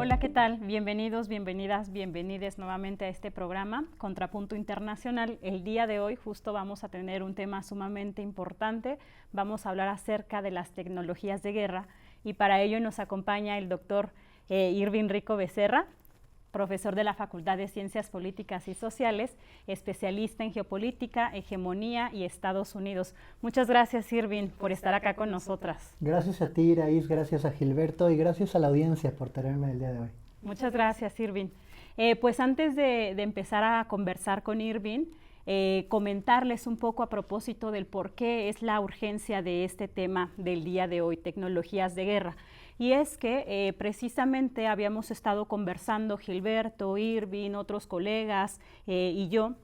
Hola, ¿qué tal? Bienvenidos, bienvenidas, bienvenides nuevamente a este programa Contrapunto Internacional. El día de hoy justo vamos a tener un tema sumamente importante. Vamos a hablar acerca de las tecnologías de guerra y para ello nos acompaña el doctor Irving Rico Becerra, profesor de la Facultad de Ciencias Políticas y Sociales, especialista en geopolítica, hegemonía y Estados Unidos. Muchas gracias, Irving, por estar acá con nosotras. Gracias a ti, Iraís, gracias a Gilberto y gracias a la audiencia por tenerme el día de hoy. Muchas gracias, Irving. Pues antes de empezar a conversar con Irving, comentarles un poco a propósito del por qué es la urgencia de este tema del día de hoy, tecnologías de guerra. Y es que precisamente habíamos estado conversando Gilberto, Irving, otros colegas y yo,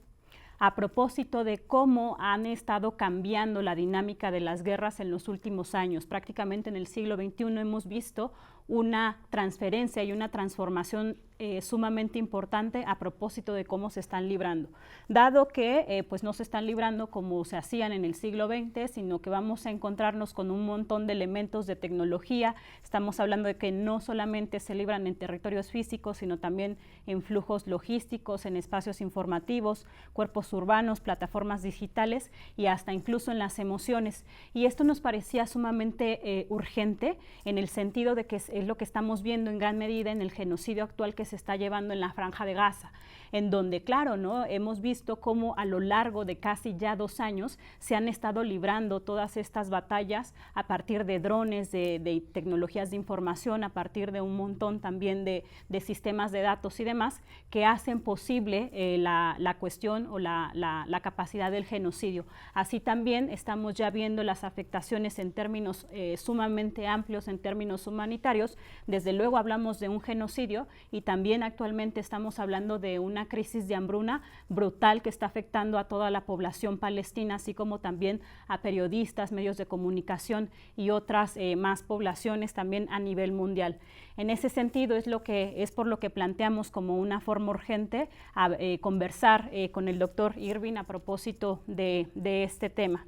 a propósito de cómo han estado cambiando la dinámica de las guerras en los últimos años. Prácticamente en el siglo XXI hemos visto una transferencia y una transformación sumamente importante a propósito de cómo se están librando, dado que pues no se están librando como se hacían en el siglo XX, sino que vamos a encontrarnos con un montón de elementos de tecnología. Estamos hablando de que no solamente se libran en territorios físicos, sino también en flujos logísticos, en espacios informativos, cuerpos urbanos, plataformas digitales y hasta incluso en las emociones. Y esto nos parecía sumamente urgente en el sentido de que es lo que estamos viendo en gran medida en el genocidio actual que se está llevando en la Franja de Gaza, en donde, claro, ¿no? Hemos visto cómo a lo largo de casi ya 2 años se han estado librando todas estas batallas a partir de drones, de tecnologías de información, a partir de un montón también de sistemas de datos y demás, que hacen posible la cuestión o la capacidad del genocidio. Así también estamos ya viendo las afectaciones en términos sumamente amplios, en términos humanitarios. Desde luego hablamos de un genocidio y también actualmente estamos hablando de una crisis de hambruna brutal que está afectando a toda la población palestina, así como también a periodistas, medios de comunicación y otras más poblaciones también a nivel mundial. En ese sentido es por lo que planteamos como una forma urgente conversar con el doctor Irving a propósito de este tema.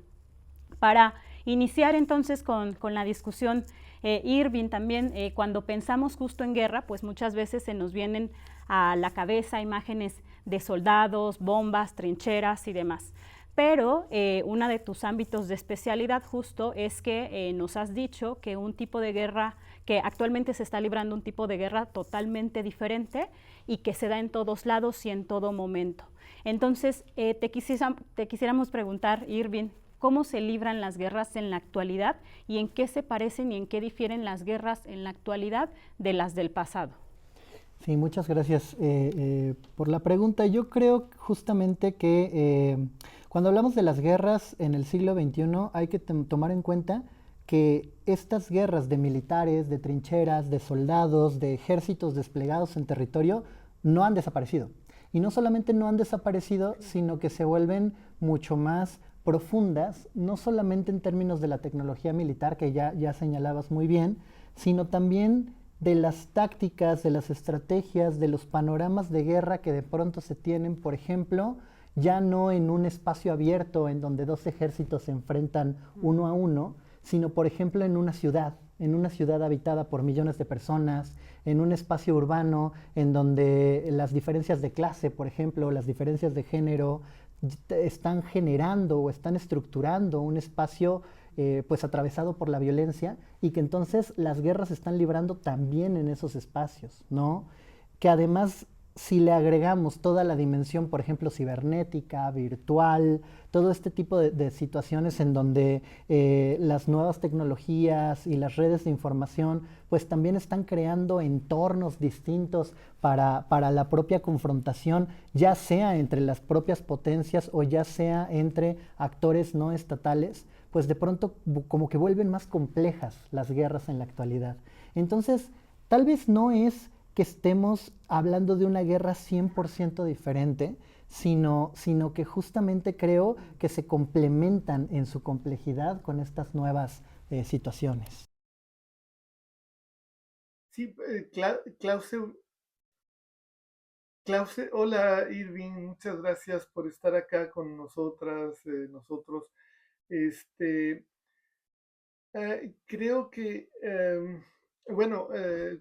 Para iniciar entonces con la discusión, Irving, también cuando pensamos justo en guerra, pues muchas veces se nos vienen a la cabeza imágenes de soldados, bombas, trincheras y demás. Pero uno de tus ámbitos de especialidad justo es que nos has dicho que un tipo de guerra, que actualmente se está librando un tipo de guerra totalmente diferente y que se da en todos lados y en todo momento. Entonces, te quisiéramos preguntar, Irving, ¿cómo se libran las guerras en la actualidad y en qué se parecen y en qué difieren las guerras en la actualidad de las del pasado? Sí, muchas gracias por la pregunta. Yo creo justamente que cuando hablamos de las guerras en el siglo XXI hay que tomar en cuenta que estas guerras de militares, de trincheras, de soldados, de ejércitos desplegados en territorio no han desaparecido. Y no solamente no han desaparecido, sino que se vuelven mucho más profundas, no solamente en términos de la tecnología militar, que ya señalabas muy bien, sino también de las tácticas, de las estrategias, de los panoramas de guerra que de pronto se tienen, por ejemplo, ya no en un espacio abierto en donde dos ejércitos se enfrentan uno a uno, sino por ejemplo en una ciudad habitada por millones de personas, en un espacio urbano en donde las diferencias de clase, por ejemplo, las diferencias de género, están generando o están estructurando un espacio pues atravesado por la violencia y que entonces las guerras se están librando también en esos espacios, ¿no? Que además si le agregamos toda la dimensión, por ejemplo, cibernética, virtual, todo este tipo de situaciones en donde las nuevas tecnologías y las redes de información pues también están creando entornos distintos para la propia confrontación, ya sea entre las propias potencias o ya sea entre actores no estatales, pues de pronto como que vuelven más complejas las guerras en la actualidad. Entonces, tal vez no es que estemos hablando de una guerra 100% diferente, sino que justamente creo que se complementan en su complejidad con estas nuevas situaciones. Sí, Clause, hola Irving, muchas gracias por estar acá con nosotras, nosotros. Este, Creo que Bueno,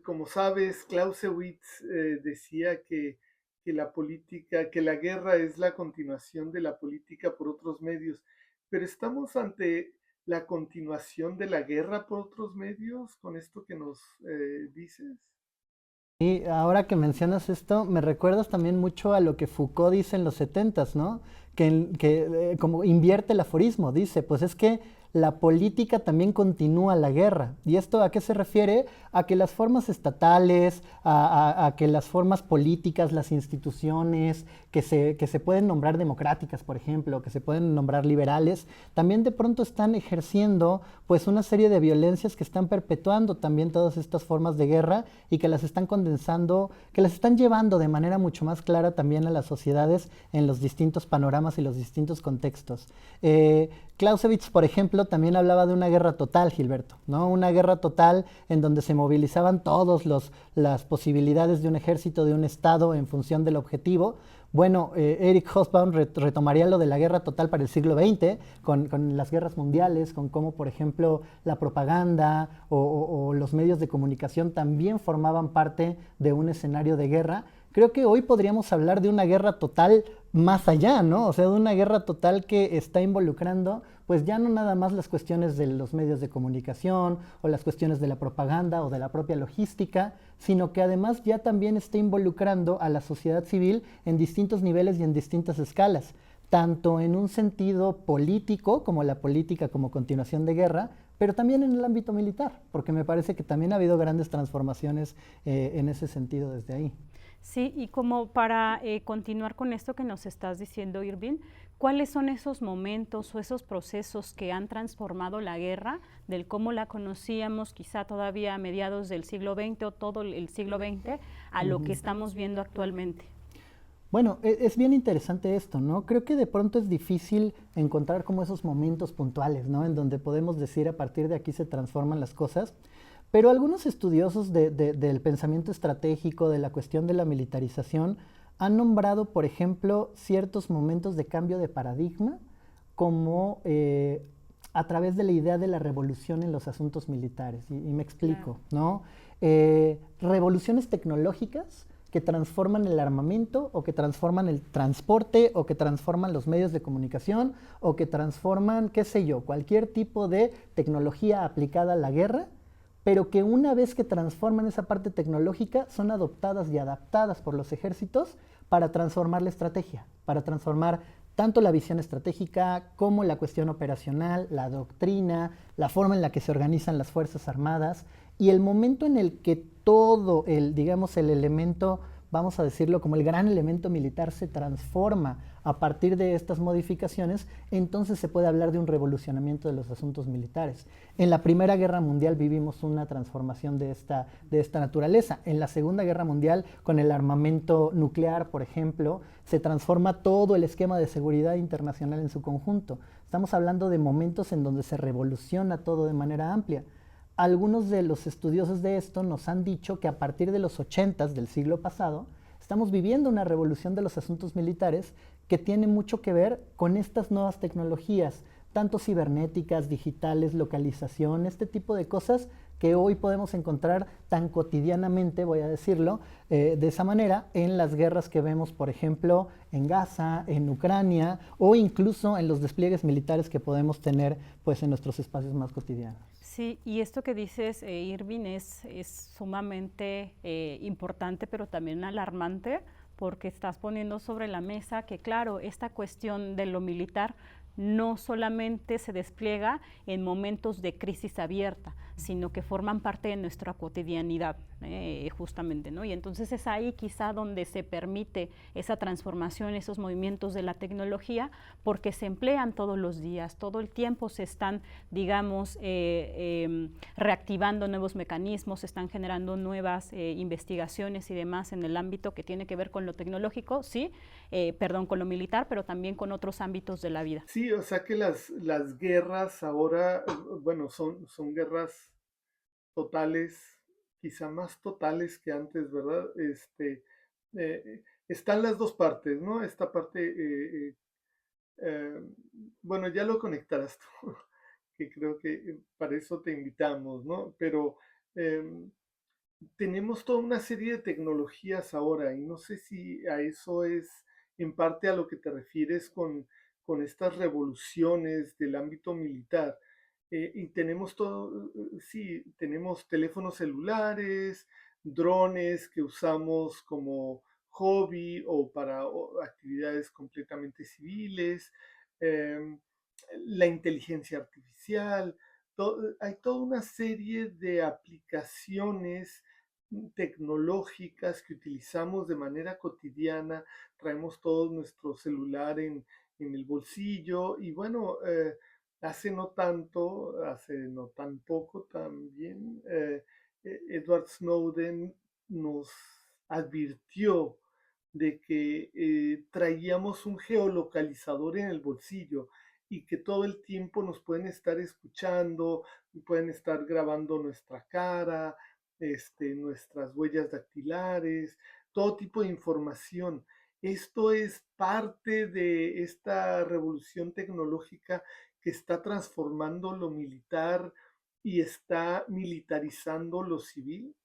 como sabes, Clausewitz decía que la política, que la guerra es la continuación de la política por otros medios, pero estamos ante la continuación de la guerra por otros medios con esto que nos dices. Y ahora que mencionas esto, me recuerdas también mucho a lo que Foucault dice en los setentas, ¿no? Como invierte el aforismo, dice, pues es que la política también continúa la guerra. ¿Y esto a qué se refiere? A que las formas estatales, a que las formas políticas, las instituciones, que se pueden nombrar democráticas, por ejemplo, que se pueden nombrar liberales, también de pronto están ejerciendo pues una serie de violencias que están perpetuando también todas estas formas de guerra y que las están condensando, que las están llevando de manera mucho más clara también a las sociedades en los distintos panoramas y los distintos contextos. Clausewitz, por ejemplo, también hablaba de una guerra total, Gilberto, ¿no? Una guerra total en donde se movilizaban todas las posibilidades de un ejército, de un Estado en función del objetivo. Bueno, Eric Hobsbawm retomaría lo de la guerra total para el siglo XX, con las guerras mundiales, con cómo, por ejemplo, la propaganda o los medios de comunicación también formaban parte de un escenario de guerra. Creo que hoy podríamos hablar de una guerra total más allá, ¿no? O sea, de una guerra total que está involucrando, pues ya no nada más las cuestiones de los medios de comunicación o las cuestiones de la propaganda o de la propia logística, sino que además ya también está involucrando a la sociedad civil en distintos niveles y en distintas escalas, tanto en un sentido político, como la política como continuación de guerra, pero también en el ámbito militar, porque me parece que también ha habido grandes transformaciones en ese sentido desde ahí. Sí, y como para continuar con esto que nos estás diciendo, Irving, ¿cuáles son esos momentos o esos procesos que han transformado la guerra del cómo la conocíamos quizá todavía a mediados del siglo XX o todo el siglo XX a lo que Ujú. estamos viendo actualmente? Bueno, es bien interesante esto, ¿no? Creo que de pronto es difícil encontrar como esos momentos puntuales, ¿no? En donde podemos decir a partir de aquí se transforman las cosas. Pero algunos estudiosos del pensamiento estratégico, de la cuestión de la militarización, han nombrado, por ejemplo, ciertos momentos de cambio de paradigma como a través de la idea de la revolución en los asuntos militares. Y me Claro. explico, ¿no? Revoluciones tecnológicas que transforman el armamento o que transforman el transporte o que transforman los medios de comunicación o que transforman, qué sé yo, cualquier tipo de tecnología aplicada a la guerra, pero que una vez que transforman esa parte tecnológica son adoptadas y adaptadas por los ejércitos para transformar la estrategia, para transformar tanto la visión estratégica como la cuestión operacional, la doctrina, la forma en la que se organizan las Fuerzas Armadas y el momento en el que todo el, digamos, el elemento, vamos a decirlo como el gran elemento militar se transforma a partir de estas modificaciones, entonces se puede hablar de un revolucionamiento de los asuntos militares. En la Primera Guerra Mundial vivimos una transformación de esta naturaleza. En la Segunda Guerra Mundial, con el armamento nuclear, por ejemplo, se transforma todo el esquema de seguridad internacional en su conjunto. Estamos hablando de momentos en donde se revoluciona todo de manera amplia. Algunos de los estudiosos de esto nos han dicho que a partir de los 80 del siglo pasado estamos viviendo una revolución de los asuntos militares que tiene mucho que ver con estas nuevas tecnologías, tanto cibernéticas, digitales, localización, este tipo de cosas que hoy podemos encontrar tan cotidianamente, voy a decirlo, de esa manera, en las guerras que vemos, por ejemplo, en Gaza, en Ucrania, o incluso en los despliegues militares que podemos tener pues, en nuestros espacios más cotidianos. Sí, y esto que dices, Irving, es sumamente importante, pero también alarmante, porque estás poniendo sobre la mesa que, claro, esta cuestión de lo militar no solamente se despliega en momentos de crisis abierta, sino que forman parte de nuestra cotidianidad, justamente, ¿no? Y entonces es ahí quizá donde se permite esa transformación, esos movimientos de la tecnología, porque se emplean todos los días, todo el tiempo se están, digamos, reactivando nuevos mecanismos, se están generando nuevas investigaciones y demás en el ámbito que tiene que ver con lo tecnológico, sí, perdón, con lo militar, pero también con otros ámbitos de la vida. Sí, o sea que las guerras ahora, bueno, son guerras totales, quizá más totales que antes, ¿verdad? Están las dos partes, ¿no? Esta parte, eh, bueno, ya lo conectarás tú, que creo que para eso te invitamos, ¿no? Pero tenemos toda una serie de tecnologías ahora y no sé si a eso es en parte a lo que te refieres con estas revoluciones del ámbito militar. Y tenemos todo, sí, tenemos teléfonos celulares, drones que usamos como hobby o para actividades completamente civiles, em, la inteligencia artificial, hay toda una serie de aplicaciones tecnológicas que utilizamos de manera cotidiana, traemos todo nuestro celular en el bolsillo y bueno, hace no tan poco también, Edward Snowden nos advirtió de que traíamos un geolocalizador en el bolsillo y que todo el tiempo nos pueden estar escuchando, pueden estar grabando nuestra cara, nuestras huellas dactilares, todo tipo de información. Esto es parte de esta revolución tecnológica que está transformando lo militar y está militarizando lo civil.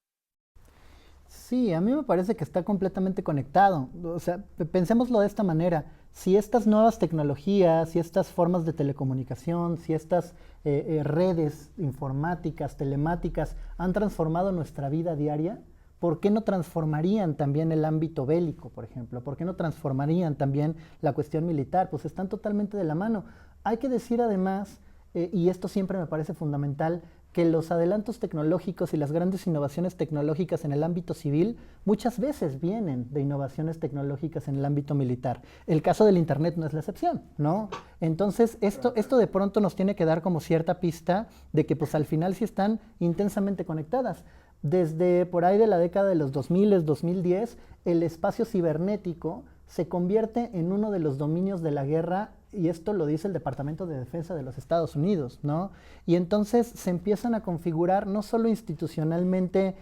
Sí, a mí me parece que está completamente conectado. O sea, pensémoslo de esta manera. Si estas nuevas tecnologías, si estas formas de telecomunicación, si estas redes informáticas, telemáticas han transformado nuestra vida diaria, ¿por qué no transformarían también el ámbito bélico, por ejemplo? ¿Por qué no transformarían también la cuestión militar? Pues están totalmente de la mano. Hay que decir además, y esto siempre me parece fundamental, que los adelantos tecnológicos y las grandes innovaciones tecnológicas en el ámbito civil muchas veces vienen de innovaciones tecnológicas en el ámbito militar. El caso del Internet no es la excepción, ¿no? Entonces, esto de pronto nos tiene que dar como cierta pista de que pues al final sí están intensamente conectadas. Desde por ahí de la década de los 2000, 2010, el espacio cibernético se convierte en uno de los dominios de la guerra, y esto lo dice el Departamento de Defensa de los Estados Unidos, ¿no? Y entonces se empiezan a configurar no solo institucionalmente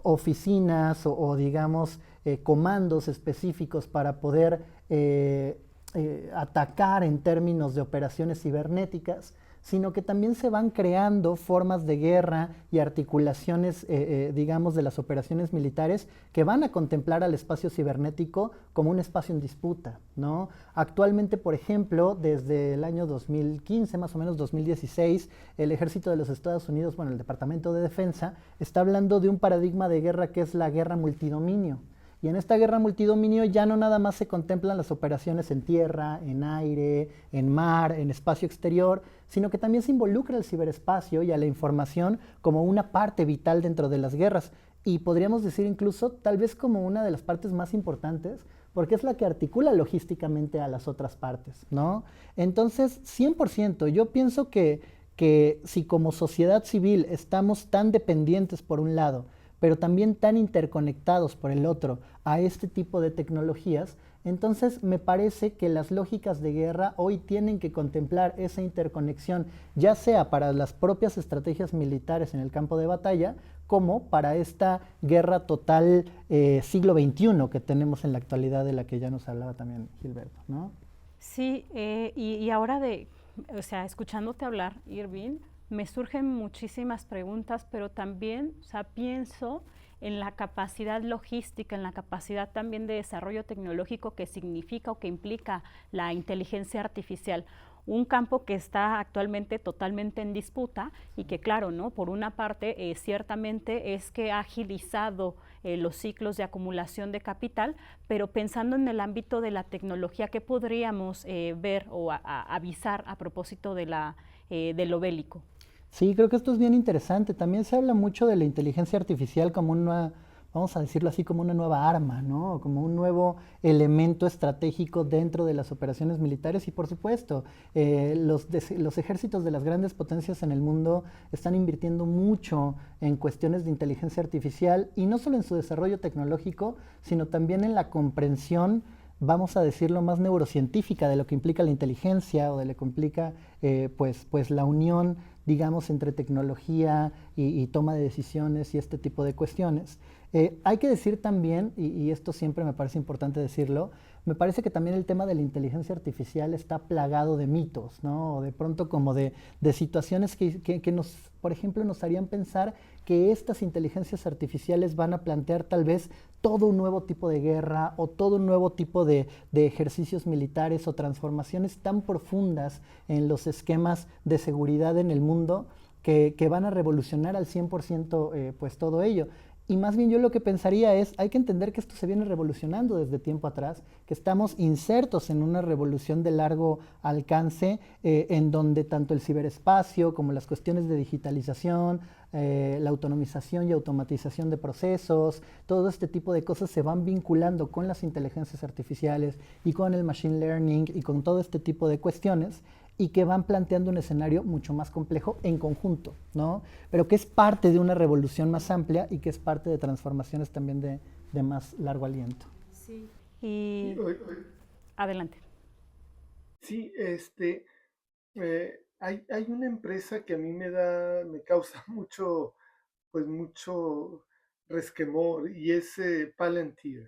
oficinas o digamos comandos específicos para poder atacar en términos de operaciones cibernéticas, sino que también se van creando formas de guerra y articulaciones, digamos, de las operaciones militares que van a contemplar al espacio cibernético como un espacio en disputa, ¿no? Actualmente, por ejemplo, desde el año 2015, más o menos 2016, el Ejército de los Estados Unidos, bueno, el Departamento de Defensa, está hablando de un paradigma de guerra que es la guerra multidominio. Y en esta guerra multidominio ya no nada más se contemplan las operaciones en tierra, en aire, en mar, en espacio exterior, sino que también se involucra el ciberespacio y a la información como una parte vital dentro de las guerras. Y podríamos decir incluso tal vez como una de las partes más importantes, porque es la que articula logísticamente a las otras partes, ¿no? Entonces, 100%, yo pienso que si como sociedad civil estamos tan dependientes por un lado, pero también tan interconectados por el otro a este tipo de tecnologías, entonces me parece que las lógicas de guerra hoy tienen que contemplar esa interconexión, ya sea para las propias estrategias militares en el campo de batalla, como para esta guerra total siglo XXI que tenemos en la actualidad, de la que ya nos hablaba también Gilberto, ¿no? Sí, y ahora o sea, escuchándote hablar, Irving, me surgen muchísimas preguntas, pero también, o sea, pienso en la capacidad logística, en la capacidad también de desarrollo tecnológico que significa o que implica la inteligencia artificial. Un campo que está actualmente totalmente en disputa y que, claro, ¿no? Por una parte, ciertamente es que ha agilizado los ciclos de acumulación de capital, pero pensando en el ámbito de la tecnología, ¿qué podríamos ver o avisar a propósito de lo bélico? Sí, creo que esto es bien interesante. También se habla mucho de la inteligencia artificial como una, vamos a decirlo así, como una nueva arma, ¿no? Como un nuevo elemento estratégico dentro de las operaciones militares. Y por supuesto, los ejércitos de las grandes potencias en el mundo están invirtiendo mucho en cuestiones de inteligencia artificial, y no solo en su desarrollo tecnológico, sino también en la comprensión, vamos a decirlo, más neurocientífica de lo que implica la inteligencia o de lo que implica pues la unión, digamos, entre tecnología y toma de decisiones y este tipo de cuestiones. Hay que decir también, y esto siempre me parece importante decirlo, me parece que también el tema de la inteligencia artificial está plagado de mitos, ¿no? O de pronto como de situaciones que nos, por ejemplo, nos harían pensar que estas inteligencias artificiales van a plantear tal vez todo un nuevo tipo de guerra o todo un nuevo tipo de ejercicios militares o transformaciones tan profundas en los esquemas de seguridad en el mundo que van a revolucionar al 100% pues todo ello. Y más bien yo lo que pensaría es, hay que entender que esto se viene revolucionando desde tiempo atrás, que estamos insertos en una revolución de largo alcance, en donde tanto el ciberespacio como las cuestiones de digitalización, la autonomización y automatización de procesos, todo este tipo de cosas se van vinculando con las inteligencias artificiales y con el machine learning y con todo este tipo de cuestiones, y que van planteando un escenario mucho más complejo en conjunto, ¿no? Pero que es parte de una revolución más amplia y que es parte de transformaciones también de más largo aliento. Sí. Y adelante. Sí, hay una empresa que a mí me causa mucho resquemor, y es Palantir,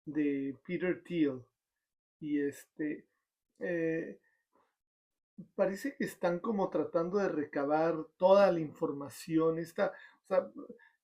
de Peter Thiel. Y eh, parece que están como tratando de recabar toda la información. O sea,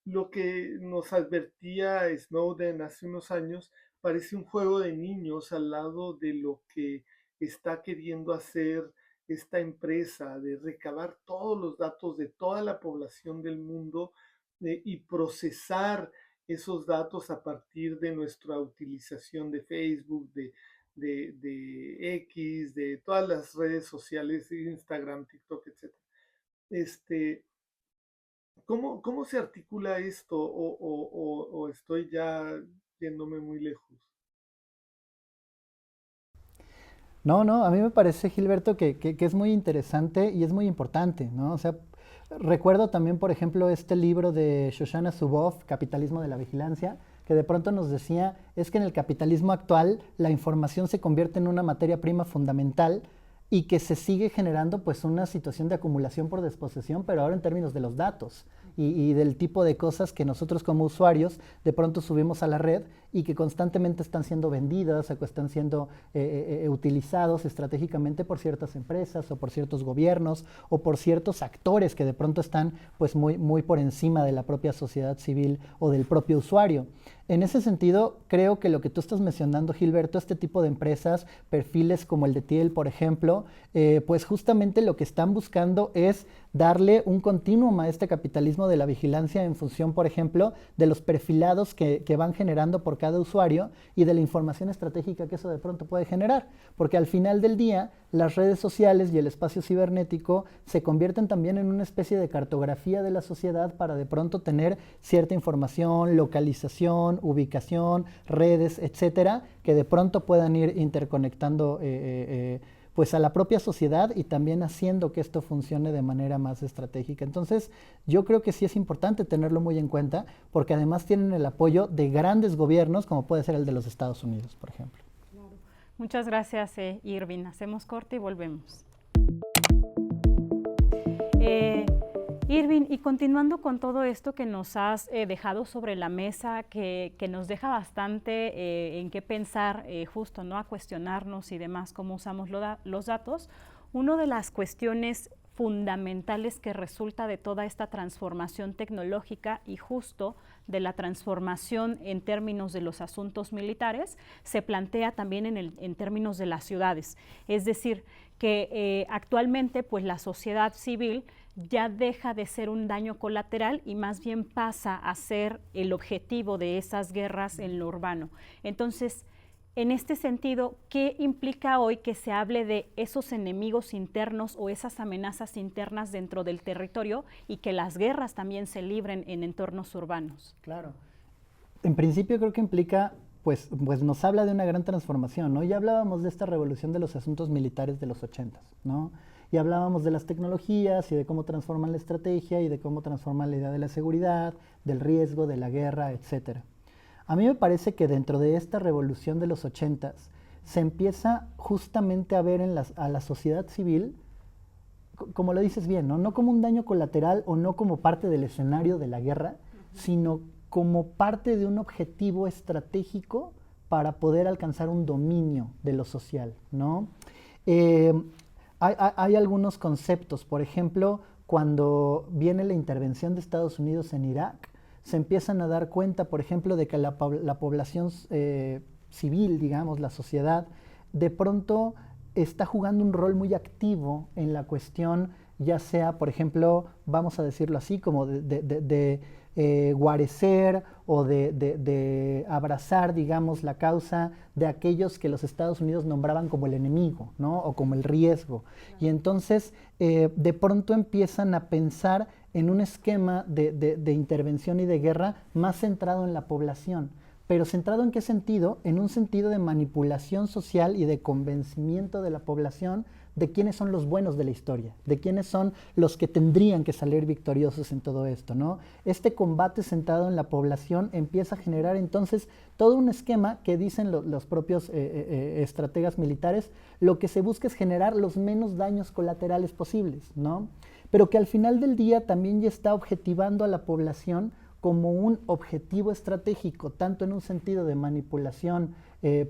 lo que nos advertía Snowden hace unos años parece un juego de niños al lado de lo que está queriendo hacer esta empresa, de recabar todos los datos de toda la población del mundo, y procesar esos datos a partir de nuestra utilización de Facebook, de X, de todas las redes sociales, Instagram, TikTok, etc. Este, ¿Cómo se articula esto, o estoy ya yéndome muy lejos? No, no, a mí me parece, Gilberto, que es muy interesante y es muy importante, ¿no? O sea, recuerdo también, por ejemplo, este libro de Shoshana Zuboff, Capitalismo de la Vigilancia, que de pronto nos decía, es que en el capitalismo actual la información se convierte en una materia prima fundamental y que se sigue generando pues una situación de acumulación por desposesión, pero ahora en términos de los datos y del tipo de cosas que nosotros como usuarios de pronto subimos a la red y que constantemente están siendo vendidas o que están siendo utilizados estratégicamente por ciertas empresas o por ciertos gobiernos o por ciertos actores que de pronto están pues muy por encima de la propia sociedad civil o del propio usuario. En ese sentido, creo que lo que tú estás mencionando, Gilberto, este tipo de empresas, perfiles como el de Thiel, por ejemplo, pues justamente lo que están buscando es darle un continuum a este capitalismo de la vigilancia en función, por ejemplo, de los perfilados que van generando por cada usuario y de la información estratégica que eso de pronto puede generar. Porque al final del día, las redes sociales y el espacio cibernético se convierten también en una especie de cartografía de la sociedad para de pronto tener cierta información, localización, ubicación, redes, etcétera, que de pronto puedan ir interconectando pues a la propia sociedad y también haciendo que esto funcione de manera más estratégica. Entonces, yo creo que sí es importante tenerlo muy en cuenta, porque además tienen el apoyo de grandes gobiernos, como puede ser el de los Estados Unidos, por ejemplo. Claro. Muchas gracias, Irving. Hacemos corte y volvemos. Irving, y continuando con todo esto que nos has dejado sobre la mesa, que nos deja bastante en qué pensar, justo, ¿no?, a cuestionarnos y demás cómo usamos los datos, una de las cuestiones fundamentales que resulta de toda esta transformación tecnológica y justo de la transformación en términos de los asuntos militares se plantea también en términos de las ciudades. Es decir, que actualmente pues la sociedad civil ya deja de ser un daño colateral y más bien pasa a ser el objetivo de esas guerras en lo urbano. Entonces, en este sentido, ¿qué implica hoy que se hable de esos enemigos internos o esas amenazas internas dentro del territorio y que las guerras también se libren en entornos urbanos? Claro. En principio creo que implica, pues nos habla de una gran transformación, ¿no? Ya hablábamos de esta revolución de los asuntos militares de los 80s, ¿no? Y hablábamos de las tecnologías y de cómo transforman la estrategia y de cómo transforman la idea de la seguridad, del riesgo, de la guerra, etcétera. A mí me parece que dentro de esta revolución de los 80s se empieza justamente a ver a la sociedad civil, como lo dices bien, ¿no? No como un daño colateral o no como parte del escenario de la guerra, sino como parte de un objetivo estratégico para poder alcanzar un dominio de lo social, ¿no? Eh, hay algunos conceptos, por ejemplo, cuando viene la intervención de Estados Unidos en Irak, se empiezan a dar cuenta, por ejemplo, de que la población civil, digamos, la sociedad, de pronto está jugando un rol muy activo en la cuestión, ya sea, por ejemplo, vamos a decirlo así, como de guarecer o de abrazar, digamos, la causa de aquellos que los Estados Unidos nombraban como el enemigo, ¿no? O como el riesgo. Y entonces, de pronto empiezan a pensar en un esquema de intervención y de guerra más centrado en la población. Pero centrado en qué sentido? En un sentido de manipulación social y de convencimiento de la población de quiénes son los buenos de la historia, de quiénes son los que tendrían que salir victoriosos en todo esto, ¿no? Este combate centrado en la población empieza a generar entonces todo un esquema que dicen los propios estrategas militares, lo que se busca es generar los menos daños colaterales posibles, ¿no? Pero que al final del día también ya está objetivando a la población como un objetivo estratégico, tanto en un sentido de manipulación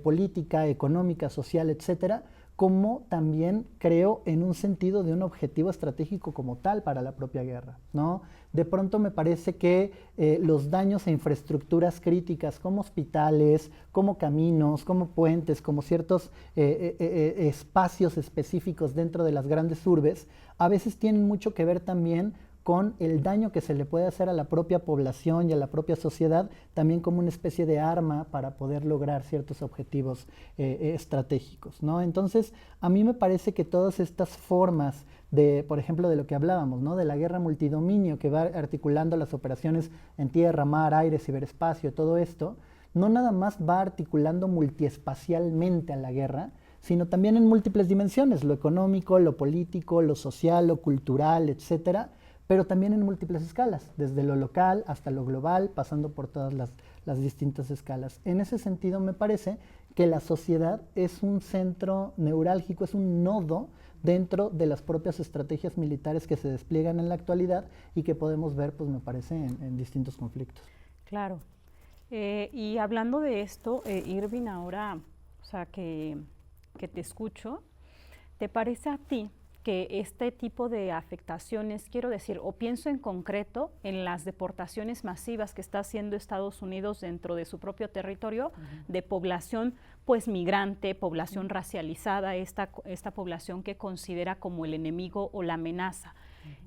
política, económica, social, etcétera, como también creo en un sentido de un objetivo estratégico como tal para la propia guerra, ¿no? De pronto me parece que los daños a infraestructuras críticas como hospitales, como caminos, como puentes, como ciertos espacios específicos dentro de las grandes urbes, a veces tienen mucho que ver también con el daño que se le puede hacer a la propia población y a la propia sociedad, también como una especie de arma para poder lograr ciertos objetivos estratégicos, ¿no? Entonces, a mí me parece que todas estas formas de, por ejemplo, de lo que hablábamos, ¿no? De la guerra multidominio que va articulando las operaciones en tierra, mar, aire, ciberespacio, todo esto, no nada más va articulando multiespacialmente a la guerra, sino también en múltiples dimensiones, lo económico, lo político, lo social, lo cultural, etcétera, pero también en múltiples escalas, desde lo local hasta lo global, pasando por todas las distintas escalas. En ese sentido, me parece que la sociedad es un centro neurálgico, es un nodo dentro de las propias estrategias militares que se despliegan en la actualidad y que podemos ver, pues me parece, en distintos conflictos. Claro. Y hablando de esto, Irving, ahora, o sea, que te escucho, ¿te parece a ti que este tipo de afectaciones, quiero decir, o pienso en concreto en las deportaciones masivas que está haciendo Estados Unidos dentro de su propio territorio, de población pues migrante, población racializada, esta población que considera como el enemigo o la amenaza?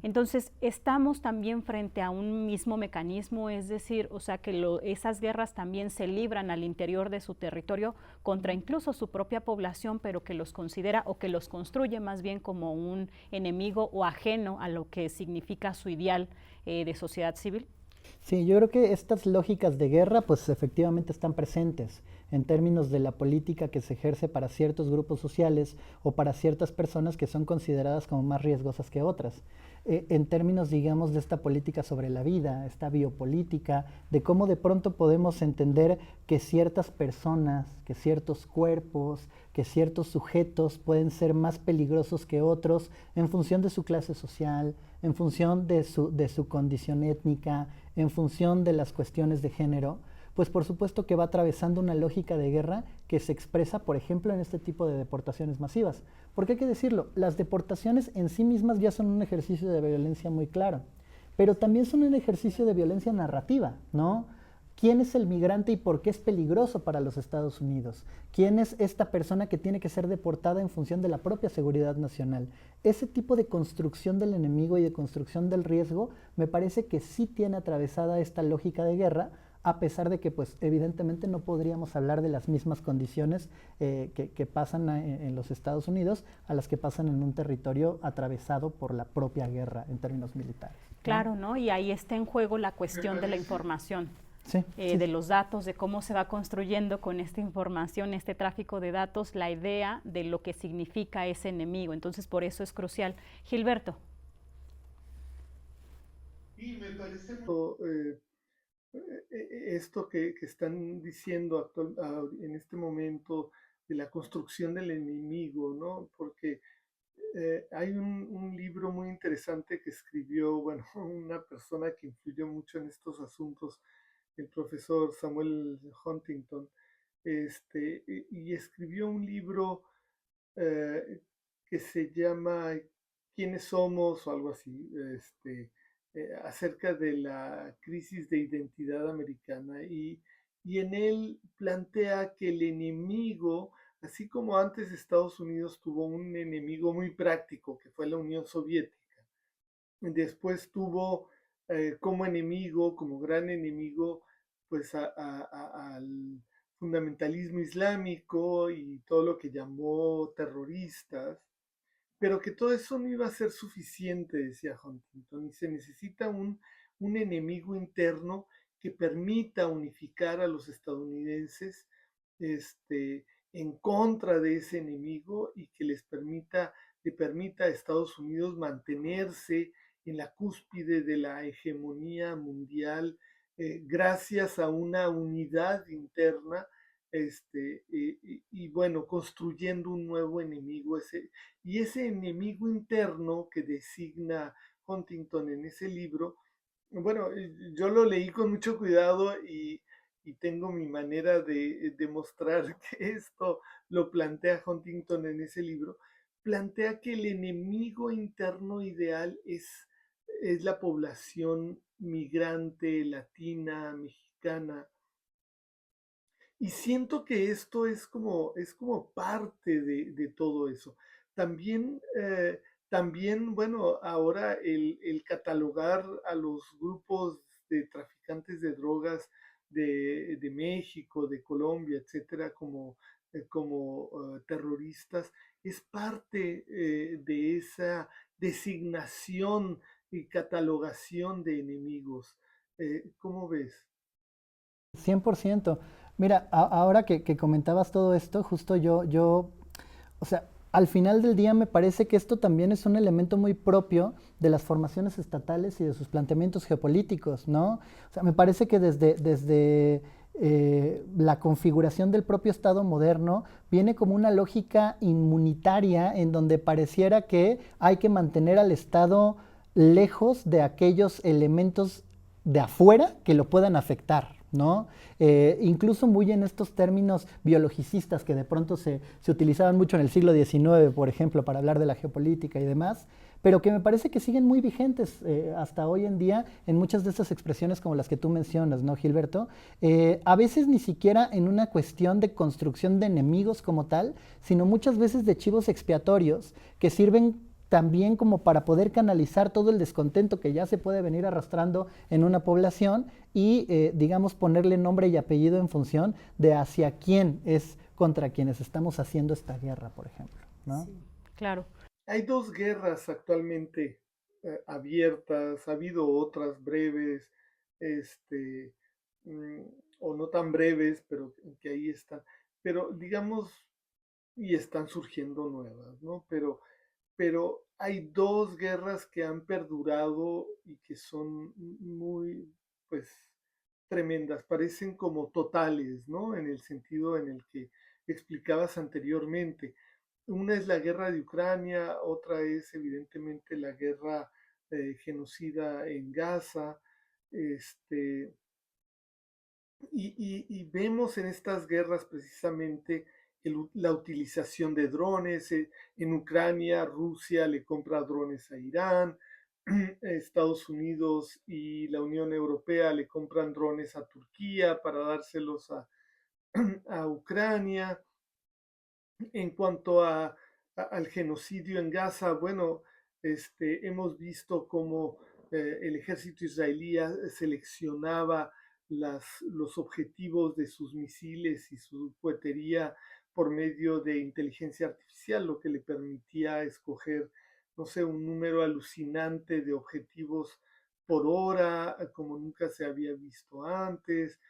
Entonces, estamos también frente a un mismo mecanismo, es decir, o sea, que esas guerras también se libran al interior de su territorio contra incluso su propia población, pero que los considera o que los construye más bien como un enemigo o ajeno a lo que significa su ideal de sociedad civil. Sí, yo creo que estas lógicas de guerra pues efectivamente están presentes en términos de la política que se ejerce para ciertos grupos sociales o para ciertas personas que son consideradas como más riesgosas que otras. En términos, digamos, de esta política sobre la vida, esta biopolítica, de cómo de pronto podemos entender que ciertas personas, que ciertos cuerpos, que ciertos sujetos pueden ser más peligrosos que otros en función de su clase social, en función de su condición étnica, en función de las cuestiones de género, pues por supuesto que va atravesando una lógica de guerra que se expresa, por ejemplo, en este tipo de deportaciones masivas. Porque hay que decirlo, las deportaciones en sí mismas ya son un ejercicio de violencia muy claro, pero también son un ejercicio de violencia narrativa, ¿no? ¿Quién es el migrante y por qué es peligroso para los Estados Unidos? ¿Quién es esta persona que tiene que ser deportada en función de la propia seguridad nacional? Ese tipo de construcción del enemigo y de construcción del riesgo me parece que sí tiene atravesada esta lógica de guerra, a pesar de que pues evidentemente no podríamos hablar de las mismas condiciones que pasan en los Estados Unidos a las que pasan en un territorio atravesado por la propia guerra en términos militares, ¿no? Claro, ¿no? Y ahí está en juego la cuestión de la información. Sí, sí. De los datos, de cómo se va construyendo con esta información, este tráfico de datos, la idea de lo que significa ese enemigo. Entonces, por eso es crucial. Gilberto. Y me parece esto que están diciendo en este momento de la construcción del enemigo, ¿no? Porque hay un libro muy interesante que escribió, bueno, una persona que influyó mucho en estos asuntos, el profesor Samuel Huntington, y escribió un libro eh, que se llama ¿Quiénes somos? O algo así, acerca de la crisis de identidad americana y en él plantea que el enemigo, así como antes Estados Unidos tuvo un enemigo muy práctico, que fue la Unión Soviética, después tuvo como enemigo, como gran enemigo, pues al fundamentalismo islámico y todo lo que llamó terroristas, pero que todo eso no iba a ser suficiente, decía Huntington, y se necesita un enemigo interno que permita unificar a los estadounidenses en contra de ese enemigo y que le permita a Estados Unidos mantenerse en la cúspide de la hegemonía mundial gracias a una unidad interna bueno, construyendo un nuevo enemigo. Y ese enemigo interno que designa Huntington en ese libro, bueno, yo lo leí con mucho cuidado y tengo mi manera de demostrar que esto lo plantea Huntington en ese libro, plantea que el enemigo interno ideal es la población migrante, latina, mexicana, y siento que esto es como parte de todo eso. También, también, bueno, ahora el catalogar a los grupos de traficantes de drogas de México, de Colombia, etcétera, como terroristas, es parte de esa designación y catalogación de enemigos. ¿Cómo ves? 100%. Mira, ahora que comentabas todo esto, justo o sea, al final del día me parece que esto también es un elemento muy propio de las formaciones estatales y de sus planteamientos geopolíticos, ¿no? O sea, me parece que desde la configuración del propio Estado moderno viene como una lógica inmunitaria en donde pareciera que hay que mantener al Estado lejos de aquellos elementos de afuera que lo puedan afectar, ¿no? Incluso muy en estos términos biologicistas que de pronto se utilizaban mucho en el siglo XIX, por ejemplo, para hablar de la geopolítica y demás, pero que me parece que siguen muy vigentes hasta hoy en día en muchas de estas expresiones como las que tú mencionas, ¿no, Gilberto? A veces ni siquiera en una cuestión de construcción de enemigos como tal, sino muchas veces de chivos expiatorios que sirven también como para poder canalizar todo el descontento que ya se puede venir arrastrando en una población y, digamos, ponerle nombre y apellido en función de hacia quién es contra quienes estamos haciendo esta guerra, por ejemplo, ¿no? Sí, claro. Hay dos guerras actualmente abiertas, ha habido otras breves, este, mm, o no tan breves, pero que ahí están. Pero digamos, y están surgiendo nuevas, ¿no? Pero hay dos guerras que han perdurado y que son muy, pues, tremendas, parecen como totales, ¿no? En el sentido en el que explicabas anteriormente. Una es la guerra de Ucrania, otra es evidentemente la guerra genocida en Gaza, este, y vemos en estas guerras precisamente la utilización de drones. En Ucrania, Rusia le compra drones a Irán, Estados Unidos y la Unión Europea le compran drones a Turquía para dárselos a Ucrania. En cuanto al genocidio en Gaza, bueno, hemos visto cómo el ejército israelí seleccionaba los objetivos de sus misiles y su cohetería por medio de inteligencia artificial, lo que le permitía escoger, no sé, un número alucinante de objetivos por hora, como nunca se había visto antes,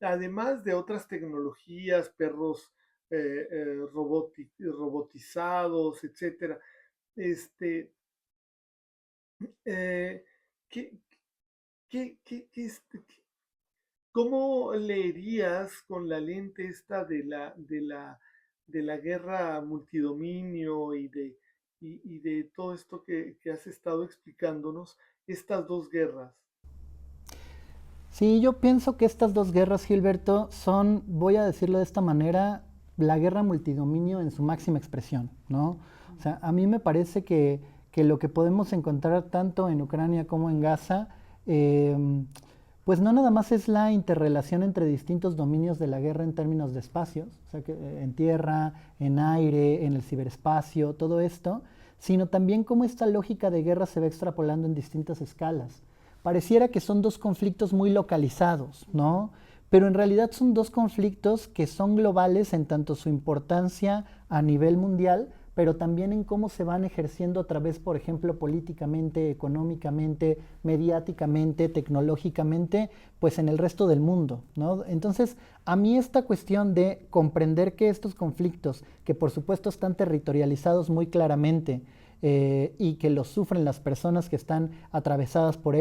además de otras tecnologías, perros robotizados, etcétera. Este, eh, ¿qué, ¿Cómo leerías con la lente esta de la guerra multidominio y de todo esto que has estado explicándonos, estas dos guerras? Sí, yo pienso que estas dos guerras, Gilberto, son, voy a decirlo de esta manera, la guerra multidominio en su máxima expresión, ¿no? O sea, a mí me parece que lo que podemos encontrar tanto en Ucrania como en Gaza, eh, pues no nada más es la interrelación entre distintos dominios de la guerra en términos de espacios, o sea, que en tierra, en aire, en el ciberespacio, todo esto, sino también cómo esta lógica de guerra se va extrapolando en distintas escalas. Pareciera que son dos conflictos muy localizados, ¿no? Pero en realidad son dos conflictos que son globales en tanto su importancia a nivel mundial, pero también en cómo se van ejerciendo a través, por ejemplo, políticamente, económicamente, mediáticamente, tecnológicamente, pues en el resto del mundo, ¿no? Entonces, a mí esta cuestión de comprender que estos conflictos, que por supuesto están territorializados muy claramente, y que los sufren las personas que están atravesadas por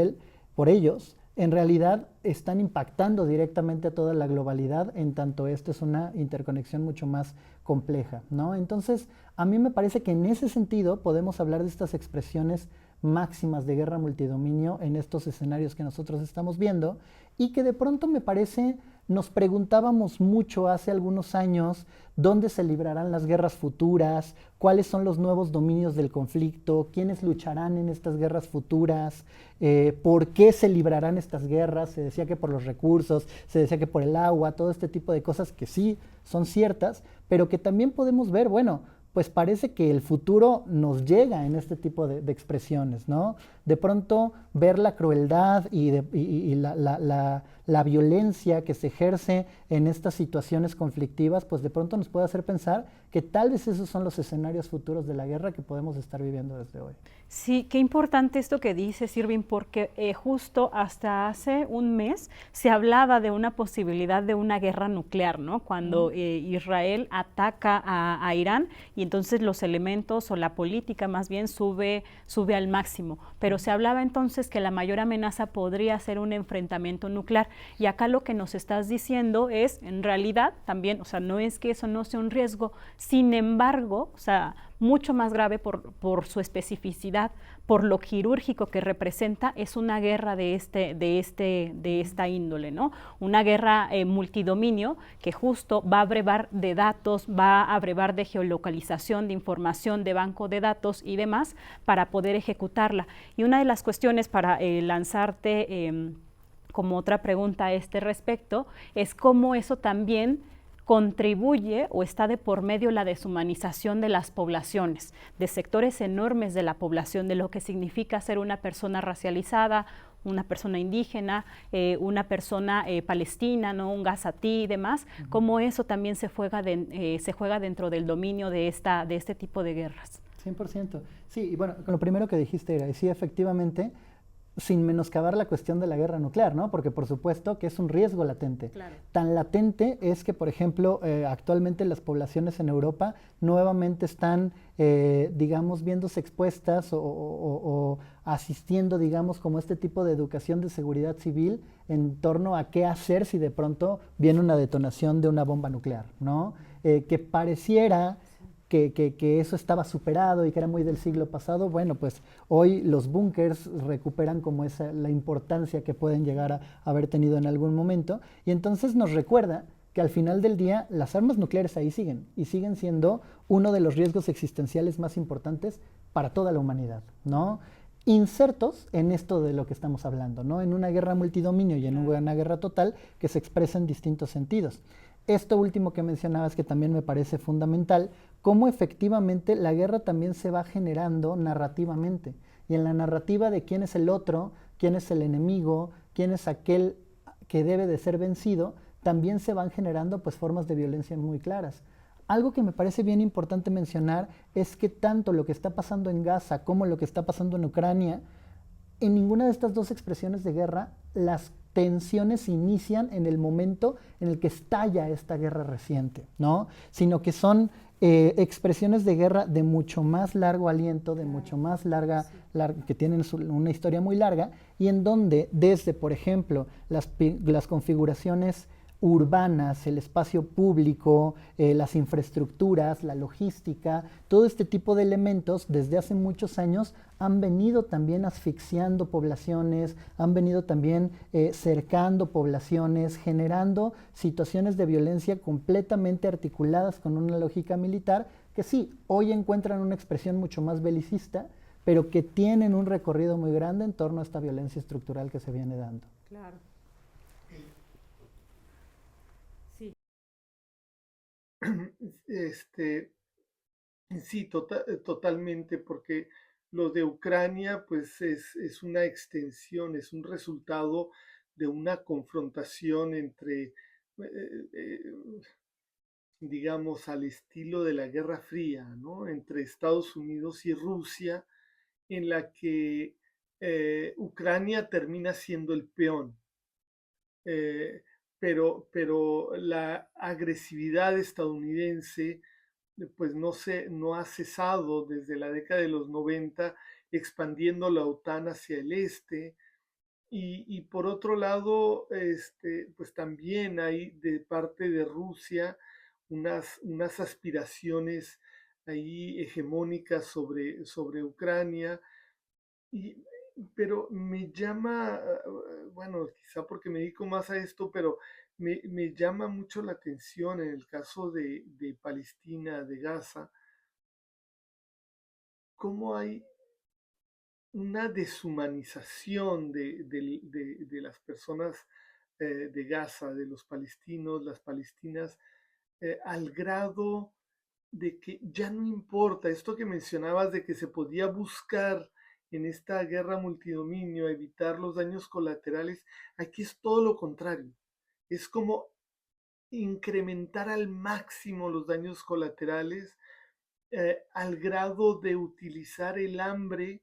ellos, en realidad están impactando directamente a toda la globalidad, en tanto esto es una interconexión mucho más compleja, ¿no? Entonces, a mí me parece que en ese sentido podemos hablar de estas expresiones máximas de guerra multidominio en estos escenarios que nosotros estamos viendo, y que de pronto me parece nos preguntábamos mucho hace algunos años dónde se librarán las guerras futuras, cuáles son los nuevos dominios del conflicto, quiénes lucharán en estas guerras futuras, por qué se librarán estas guerras. Se decía que por los recursos, se decía que por el agua, todo este tipo de cosas que sí son ciertas, pero que también podemos ver, bueno, pues parece que el futuro nos llega en este tipo de expresiones, ¿no? De pronto ver la crueldad y la violencia que se ejerce en estas situaciones conflictivas, pues de pronto nos puede hacer pensar que tal vez esos son los escenarios futuros de la guerra que podemos estar viviendo desde hoy. Sí, qué importante esto que dices, Irving, porque justo hasta hace un mes se hablaba de una posibilidad de una guerra nuclear, ¿no? Cuando Israel ataca a Irán, y entonces los elementos o la política más bien sube al máximo. Pero se hablaba entonces que la mayor amenaza podría ser un enfrentamiento nuclear. Y acá lo que nos estás diciendo es, en realidad, también, o sea, no es que eso no sea un riesgo, sin embargo, o sea, mucho más grave por su especificidad, por lo quirúrgico que representa, es una guerra de esta índole, ¿no? Una guerra multidominio que justo va a abrevar de datos, va a abrevar de geolocalización, de información, de banco de datos y demás para poder ejecutarla. Y una de las cuestiones para lanzarte como otra pregunta a este respecto es cómo eso también contribuye o está de por medio la deshumanización de las poblaciones, de sectores enormes de la población, de lo que significa ser una persona racializada, una persona indígena, una persona palestina, ¿no? Un gazatí y demás, cómo eso también se juega dentro del dominio de este tipo de guerras. 100%. Sí, y bueno, lo primero que dijiste era, sí, efectivamente, sin menoscabar la cuestión de la guerra nuclear, ¿no? Porque por supuesto que es un riesgo latente. Claro. Tan latente es que, por ejemplo, actualmente las poblaciones en Europa nuevamente están, digamos, viéndose expuestas o asistiendo, digamos, como este tipo de educación de seguridad civil en torno a qué hacer si de pronto viene una detonación de una bomba nuclear, ¿no? Que pareciera que eso estaba superado y que era muy del siglo pasado. Bueno, pues hoy los búnkers recuperan como la importancia que pueden llegar a haber tenido en algún momento, y entonces nos recuerda que al final del día las armas nucleares ahí siguen, y siguen siendo uno de los riesgos existenciales más importantes para toda la humanidad, ¿no? Insertos en esto de lo que estamos hablando, ¿no? En una guerra multidominio y en una guerra total que se expresa en distintos sentidos. Esto último que mencionabas, que también me parece fundamental, cómo efectivamente la guerra también se va generando narrativamente. Y en la narrativa de quién es el otro, quién es el enemigo, quién es aquel que debe de ser vencido, también se van generando pues formas de violencia muy claras. Algo que me parece bien importante mencionar es que tanto lo que está pasando en Gaza como lo que está pasando en Ucrania, en ninguna de estas dos expresiones de guerra las tensiones inician en el momento en el que estalla esta guerra reciente, ¿no? Sino que son expresiones de guerra de mucho más largo aliento, de mucho más larga, que tienen una historia muy larga, y en donde desde, por ejemplo, las configuraciones urbanas, el espacio público, las infraestructuras, la logística, todo este tipo de elementos desde hace muchos años han venido también asfixiando poblaciones, han venido también cercando poblaciones, generando situaciones de violencia completamente articuladas con una lógica militar que sí, hoy encuentran una expresión mucho más belicista, pero que tienen un recorrido muy grande en torno a esta violencia estructural que se viene dando. Claro. Sí. Sí, totalmente, porque lo de Ucrania pues es una extensión, es un resultado de una confrontación entre, eh, digamos, al estilo de la Guerra Fría, ¿no? Entre Estados Unidos y Rusia, en la que Ucrania termina siendo el peón. Eh, pero la agresividad estadounidense pues no ha cesado desde la década de los 90, expandiendo la OTAN hacia el este. Y por otro lado, pues también hay de parte de Rusia unas aspiraciones ahí hegemónicas sobre Ucrania. Y, pero me llama, bueno, quizá porque me dedico más a esto, pero me llama mucho la atención en el caso de Palestina, de Gaza, cómo hay una deshumanización de las personas de Gaza, de los palestinos, las palestinas, al grado de que ya no importa esto que mencionabas de que se podía buscar en esta guerra multidominio evitar los daños colaterales, aquí es todo lo contrario. Es como incrementar al máximo los daños colaterales al grado de utilizar el hambre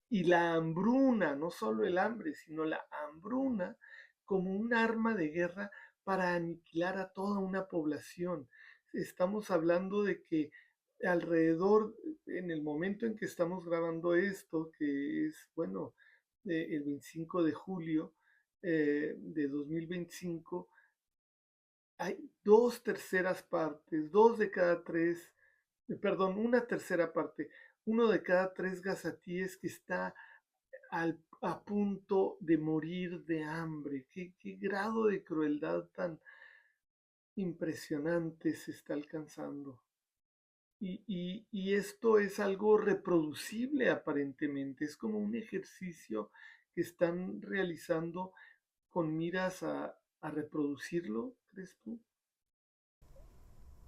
y la hambruna, no solo el hambre, sino la hambruna como un arma de guerra para aniquilar a toda una población. Estamos hablando de que alrededor, en el momento en que estamos grabando esto, que es, bueno, el 25 de julio de 2025, hay dos terceras partes, dos de cada tres, perdón, una tercera parte, uno de cada tres gazatíes que está a punto de morir de hambre. ¿Qué grado de crueldad tan impresionante se está alcanzando? Y esto es algo reproducible aparentemente, es como un ejercicio que están realizando con miras a reproducirlo, ¿crees tú?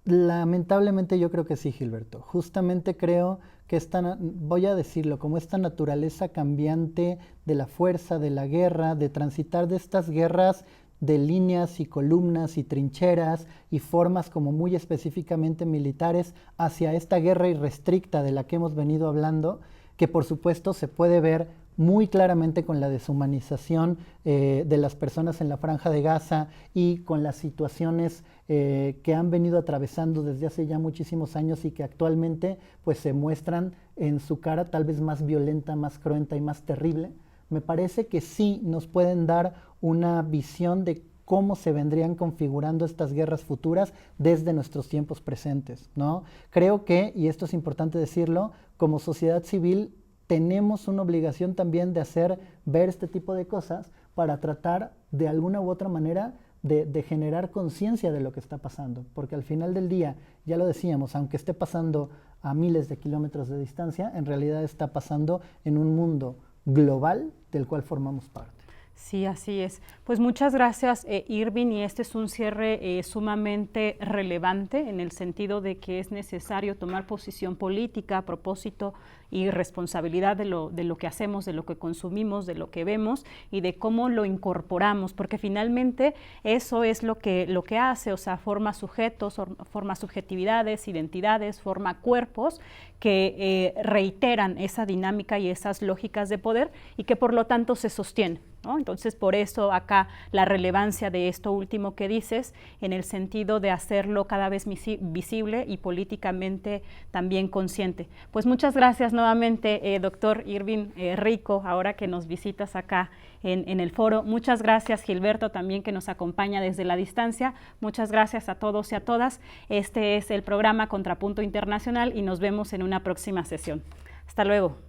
Lamentablemente yo creo que sí, Gilberto. Justamente creo que voy a decirlo, como esta naturaleza cambiante de la fuerza, de la guerra, de transitar de estas guerras de líneas y columnas y trincheras y formas como muy específicamente militares hacia esta guerra irrestricta de la que hemos venido hablando, que por supuesto se puede ver muy claramente con la deshumanización de las personas en la Franja de Gaza y con las situaciones que han venido atravesando desde hace ya muchísimos años y que actualmente pues se muestran en su cara tal vez más violenta, más cruenta y más terrible. Me parece que sí nos pueden dar una visión de cómo se vendrían configurando estas guerras futuras desde nuestros tiempos presentes, ¿no? Creo que, y esto es importante decirlo, como sociedad civil tenemos una obligación también de hacer ver este tipo de cosas para tratar de alguna u otra manera de generar conciencia de lo que está pasando, porque al final del día, ya lo decíamos, aunque esté pasando a miles de kilómetros de distancia, en realidad está pasando en un mundo global del cual formamos parte. Sí, así es. Pues muchas gracias, Irving, y este es un cierre sumamente relevante en el sentido de que es necesario tomar posición política a propósito y responsabilidad de lo que hacemos, de lo que consumimos, de lo que vemos y de cómo lo incorporamos, porque finalmente eso es lo que hace, o sea, forma sujetos, forma subjetividades, identidades, forma cuerpos que reiteran esa dinámica y esas lógicas de poder y que por lo tanto se sostienen. ¿no? Entonces, por eso acá la relevancia de esto último que dices, en el sentido de hacerlo cada vez visible y políticamente también consciente. Pues muchas gracias nuevamente, doctor Irving Rico, ahora que nos visitas acá en el foro. Muchas gracias, Gilberto, también que nos acompaña desde la distancia. Muchas gracias a todos y a todas. Este es el programa Contrapunto Internacional y nos vemos en una próxima sesión. Hasta luego.